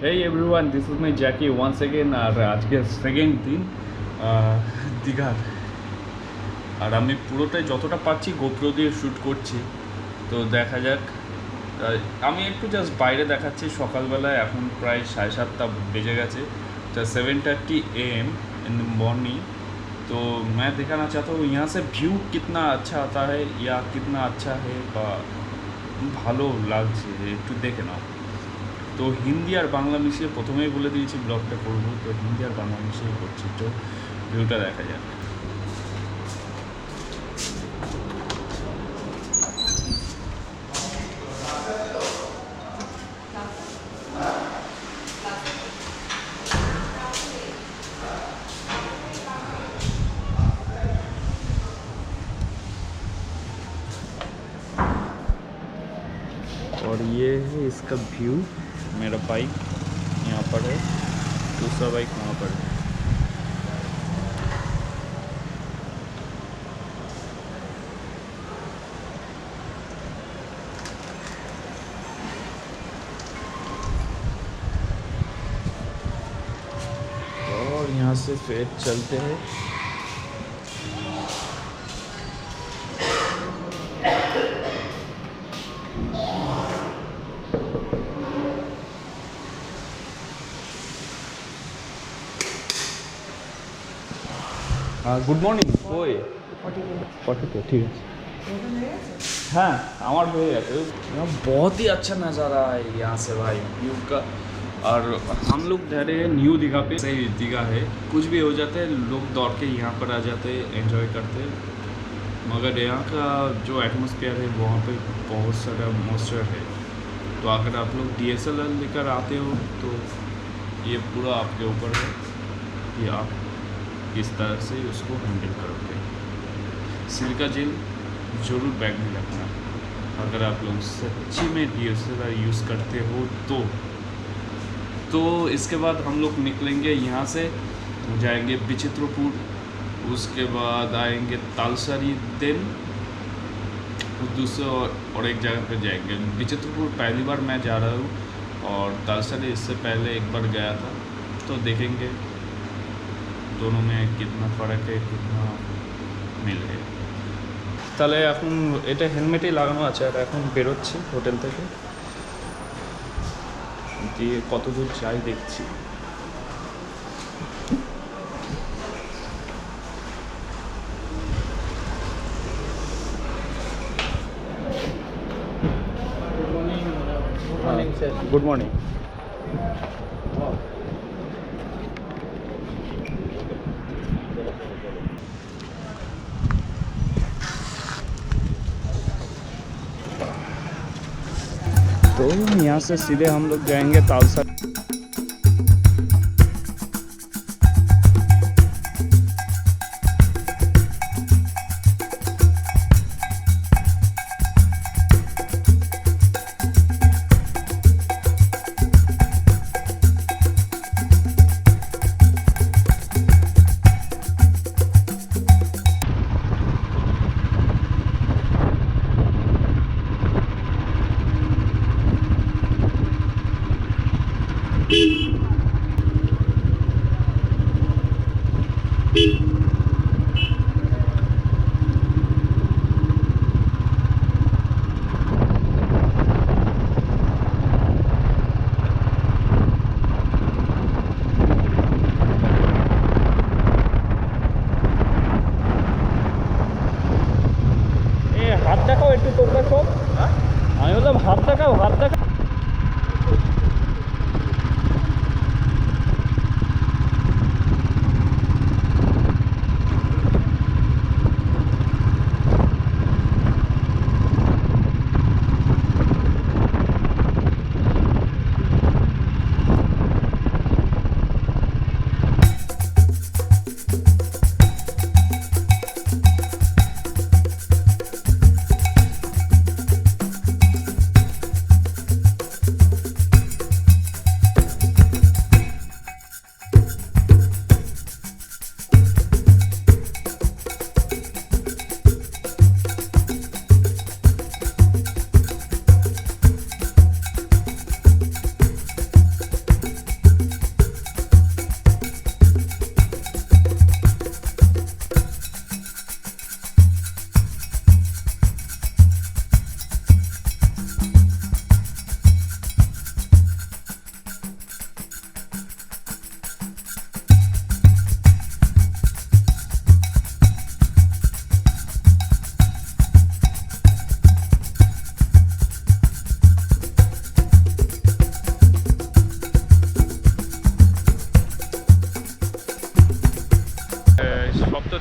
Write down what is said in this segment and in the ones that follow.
Hey everyone, this is my Jackie once again আর আজকে second দিন দীঘার। আর আমি পুরোটাই যতটা পারছি গোপ্রো দিয়ে শ্যুট করছি, তো দেখা যাক। আমি একটু জাস্ট বাইরে দেখাচ্ছি সকালবেলায়, এখন প্রায় 7:30 বেজে গেছে, 7:30 AM इन द मॉर्निंग। तो मैं दिखाना चाहता हूँ यहाँ से व्यू कितना अच्छा आता है या कितना अच्छा है বা ভালো লাগছে একটু দেখে নাও। তো হিন্দি আর বাংলা মিশিয়ে প্রথমেই বলে দিয়েছি ব্লগটা করবো, তো হিন্দি আর বাংলা মিশিয়ে করছি, তো ভিউটা দেখা যাক। और ये है इसका व्यू। मेरा बाइक यहाँ पर है, दूसरा बाइक वहाँ पर है। और यहाँ से फिर चलते हैं। Good morning. ওই পটাতে ঠিক আছে, हाँ हमार हो गया। यहाँ बहुत ही अच्छा नज़ारा है यहाँ से भाई, व्यू का। और हम लोग ठहरे हैं न्यू दीघा पे। सही दीघा है, कुछ भी हो जाते हैं लोग दौड़ के यहाँ पर आ जाते हैं, एंजॉय करते हैं। मगर यहाँ का जो एटमॉस्फेयर है वहाँ पे बहुत सारा मॉइस्चर है, तो अगर आप लोग DSLR लेकर आते हो तो ये पूरा आपके ऊपर है कि आप किस तरह से उसको हैंडल करोगे। सिलिका जेल ज़रूर बैग में रखना अगर आप लोग सच्ची में DSLR यूज़ करते हो तो इसके बाद हम लोग निकलेंगे यहाँ से, जाएंगे विचित्रपुर, उसके बाद आएंगे तालसारी, दिन दूसरे और एक जगह पे जाएंगे। विचित्रपुर पहली बार मैं जा रहा हूँ और तालसारी इससे पहले एक बार गया था, तो देखेंगे दोनों में कितना फ़र्क है, कितना मिल है। তাহলে এখন এটা হেলমেটই লাগানো আছে, আর এখন বেরোচ্ছি হোটেল থেকে, দিয়ে কত দূর যাই দেখছি। Good morning. तो यहाँ से सीधे हम लोग जाएंगे तालसा। হাত দেখাও একটু তোমরা সব, আমি বললাম হাত দেখাও, হাত দেখাও।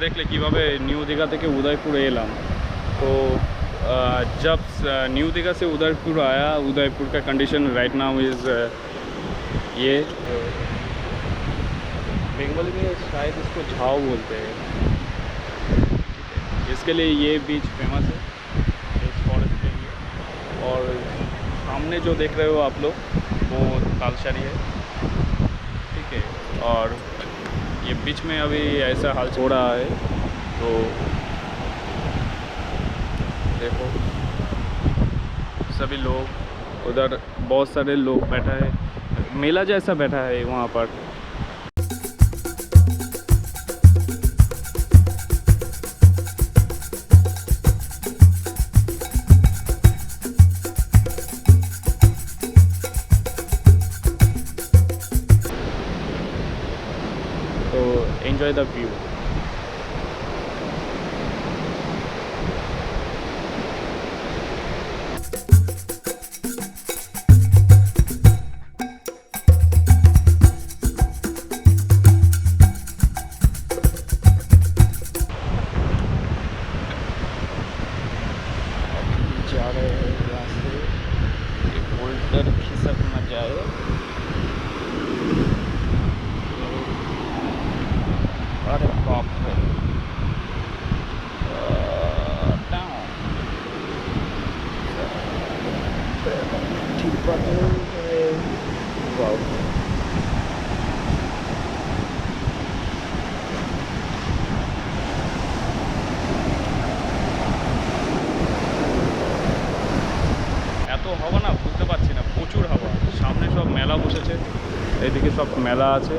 देखले কিভাবে নিউ দীঘা থেকে উদয়পুরে এলাম। तो जब न्यू दीघा से उदयपुर आया, उदयपुर का कंडीशन राइट नाउ इज़ ये बंगाली में शायद इसको झाव बोलते हैं। इसके लिए ये बीच फेमस है इस फॉरेस्ट के लिए। और सामने जो देख रहे हो आप लोग वो तालशारी है, ठीक है। और ये बीच में अभी ऐसा हाल हो रहा है, तो देखो सभी लोग उधर, बहुत सारे लोग बैठा है, मेला जैसा बैठा है वहाँ पर। तो एंजॉय द व्यू। जा रहे हैं यहाँ से, बोल्डर खिसक न जाए। अरे बाप रे, ठीक बात है। वाह, এত হাওয়া না, বুঝতে পারছি না, প্রচুর হাওয়া। সামনে সব মেলা বসেছে, এইদিকে সব মেলা আছে,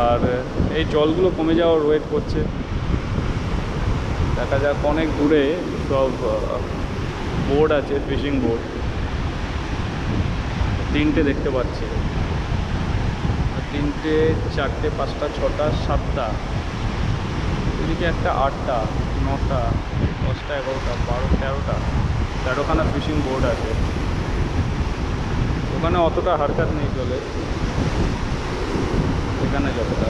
আর এই জলগুলো কমে যাওয়ার ওয়েট করছে। দেখা যাক, অনেক দূরে সব বোর্ড আছে, ফিশিং বোর্ড, 3টে দেখতে পাচ্ছি, 3টে, 4টে, 5টা, 6টা, 7টা, এদিকে একটা 8টা, 9টা, 10টা, 11টা, 12, 13টা, 13খানা ফিশিং বোর্ড আছে। ওখানে অতটা হারকাত নেই চলে, এখানে যতটা।